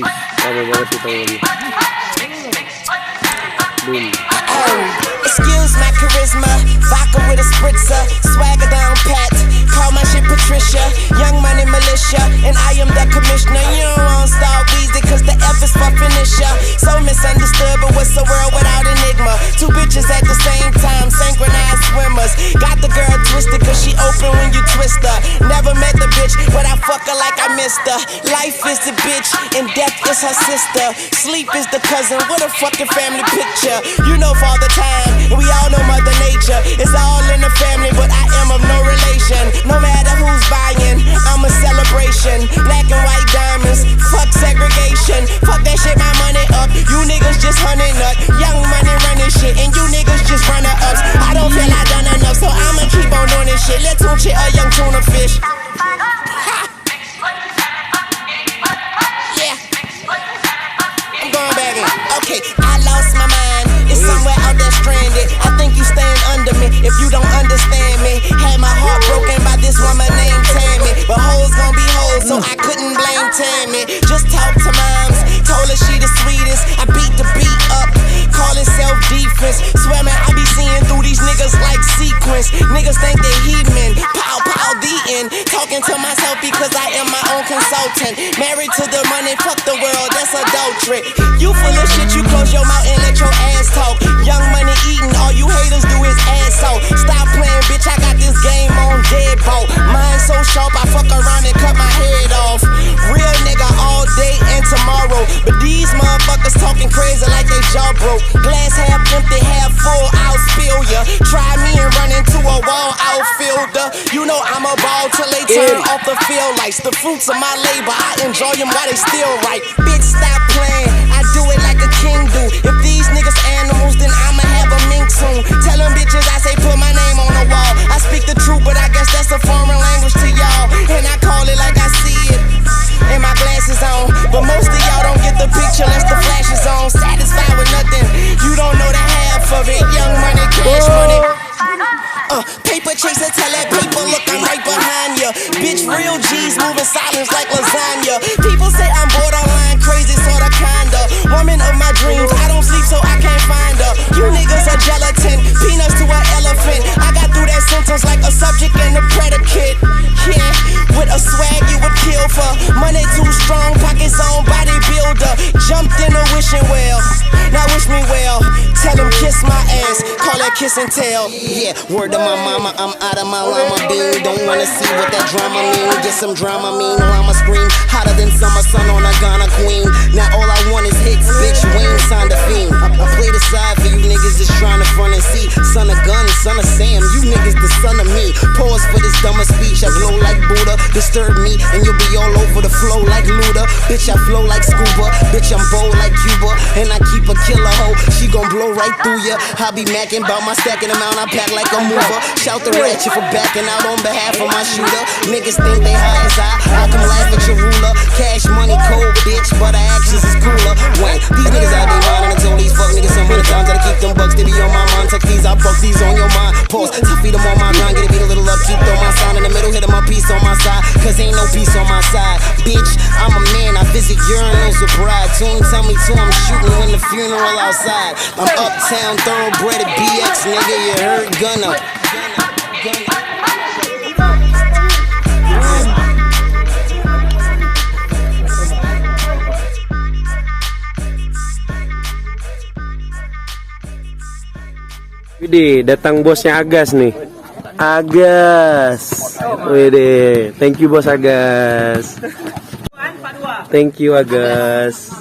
Tama banget kita ngomong. Boom. Excuse my charisma, vodka with a spritzer, swagger down pat, call my shit Patricia, young money militia, and I am the commissioner. You don't want Star Weezy cause the F is for finisher. So misunderstood, but what's the world without enigma? Two bitches at the same time, synchronized swimmers. Got the girl twisted cause she open when you twist her. Never met the bitch, but I fuck her like I missed her. Life is the bitch, and death is her sister. Sleep is the cousin, what a fucking family picture. You know Father Time, and we all know Mother Nature. It's all in the family, but I am of no relation. No matter who's buying, I'm a celebration. Black and white diamonds, fuck segregation. Fuck that shit, my money up. You niggas just hunting up. Young money running shit, and you niggas just runner ups. I don't feel I done enough, so I'ma keep on doing this shit. Let's tune shit a young tuna fish. Yeah, I'm going back in. Okay, I lost my mind. It's somewhere out there stranded. I think you stand under me if you don't understand me. Had my heart broken by this woman named Tammy, but hoes gon' be hoes, so I couldn't blame Tammy. Just talk to moms, told her she the sweetest. I beat the beat up, call it self-defense. Swear man, I be seeing through these niggas like sequence. Niggas think they heathen, pow pow the end. Talking to myself because I am my own consultant. Married to the money, fuck the world, that's adultery. You full of shit, you close your mouth and let your ass talk. Young money eating, all you haters do is ass out. Stop playing, bitch, I got this game on deadbolt. Mine so sharp, I fuck around and cut my head off. Real nigga all day and tomorrow. But these motherfuckers talking crazy like they jaw broke. Glass half empty, half full, I'll spill ya. Try me and run into a wall outfielder. You know I'm a ball till they turn off the field lights. The fruits of my labor, I enjoy them while they still right. Bitch, stop playing, I do it like a king do. If these niggas animals, then I'ma have a mink soon. Tell them bitches I say put my name on the wall. I speak the truth, but I guess that's a foreign language to y'all. And I call it like I see it, and my glasses on. But most of y'all don't get the picture unless the flash is on. Satisfied with nothing, you don't know the half of it. Young money, cash money. Paper chaser, tell that paper, look, I'm right behind ya. Bitch, real G's moving silence like lasagna. People say I'm borderline crazy, sorta kinda. Woman of my dreams, I don't sleep so I can't find her. You niggas are gelatin, peanuts to an elephant. I got through that sentence like a subject and a predicate. Yeah, with a swag you would kill for. Money too strong, pockets on bodybuilder. Jumped in a wishing well, now wish me well. Tell him kiss my ass, call that kiss and tell. Yeah, word to my mama, I'm out of my llama bean. Don't wanna see what that drama mean. Get some drama mean, llama scream hotter than summer sun on a Ghana queen. Now all I want is hits, bitch, Wayne signed a fiend. I play the side for you niggas just trying to front and see. Son of gun, son of Sam, you niggas the son of me. Pause for this dumber speech, I glow like Buddha. Disturb me and you'll be all over the flow like Luda. Bitch, I flow like scuba, bitch, I'm bold like Cuba. And I keep a killer hoe, she gon' blow right through ya. I be macking about my stacking amount, I pack like a mover. Shout the ratchet for backing out on behalf of my shooter. Niggas think they high as I come laugh at your ruler. Cash money cold, bitch, but our actions is cooler. When these niggas out they mind, and I told these fuck niggas some of the times that I keep them bucks, they be on my mind. Tuck these, I buck these on your mind. Pause, to feed them on my grind, get a beat a little up, keep throw my sign in the middle, hit them my piece on my side, cause ain't no peace on my side. Bitch, I'm a man, I visit urinals with bride. Tune tell me to, I'm shooting when the funeral outside. I'm uptown, thoroughbred at BX, nigga, you heard Gunna. Widih, datang bosnya Agas nih. Agas. Widih, thank you bos Agas. Thank you Agas.